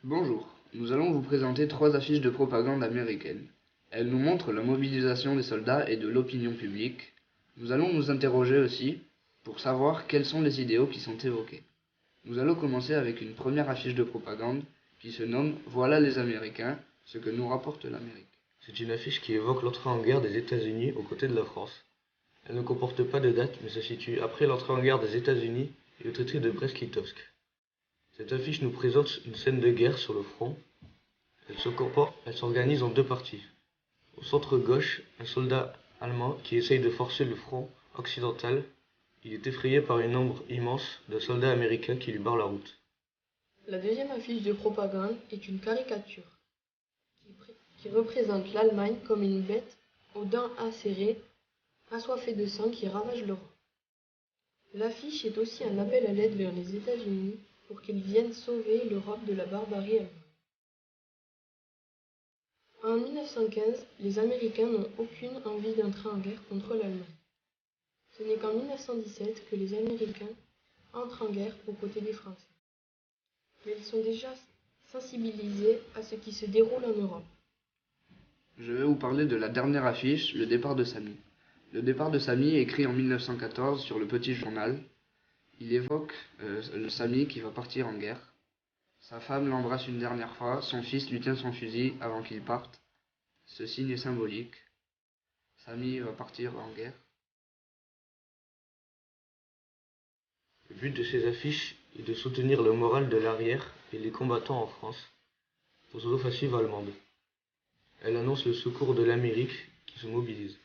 Bonjour, nous allons vous présenter trois affiches de propagande américaine. Elles nous montrent la mobilisation des soldats et de l'opinion publique. Nous allons nous interroger aussi pour savoir quels sont les idéaux qui sont évoqués. Nous allons commencer avec une première affiche de propagande qui se nomme Voilà les Américains, ce que nous rapporte l'Amérique. C'est une affiche qui évoque l'entrée en guerre des États-Unis aux côtés de la France. Elle ne comporte pas de date, mais se situe après l'entrée en guerre des États-Unis et le traité de Brest-Litovsk. Cette affiche nous présente une scène de guerre sur le front. Elle s'organise en deux parties. Au centre gauche, un soldat allemand qui essaye de forcer le front occidental. Il est effrayé par un nombre immense de soldats américains qui lui barrent la route. La deuxième affiche de propagande est une caricature qui représente l'Allemagne comme une bête aux dents acérées, assoiffée de sang qui ravage l'Europe. L'affiche est aussi un appel à l'aide vers les États-Unis pour qu'ils viennent sauver l'Europe de la barbarie allemande. En 1915, les Américains n'ont aucune envie d'entrer en guerre contre l'Allemagne. Ce n'est qu'en 1917 que les Américains entrent en guerre aux côtés des Français. Mais ils sont déjà sensibilisés à ce qui se déroule en Europe. Je vais vous parler de la dernière affiche, le départ de Samy. Le départ de Samy, écrit en 1914 sur le Petit Journal, il évoque le Samy qui va partir en guerre. Sa femme l'embrasse une dernière fois, son fils lui tient son fusil avant qu'il parte. Ce signe est symbolique. Samy va partir en guerre. Le but de ces affiches est de soutenir le moral de l'arrière et les combattants en France pour l'offensive allemande. Elle annonce le secours de l'Amérique qui se mobilise.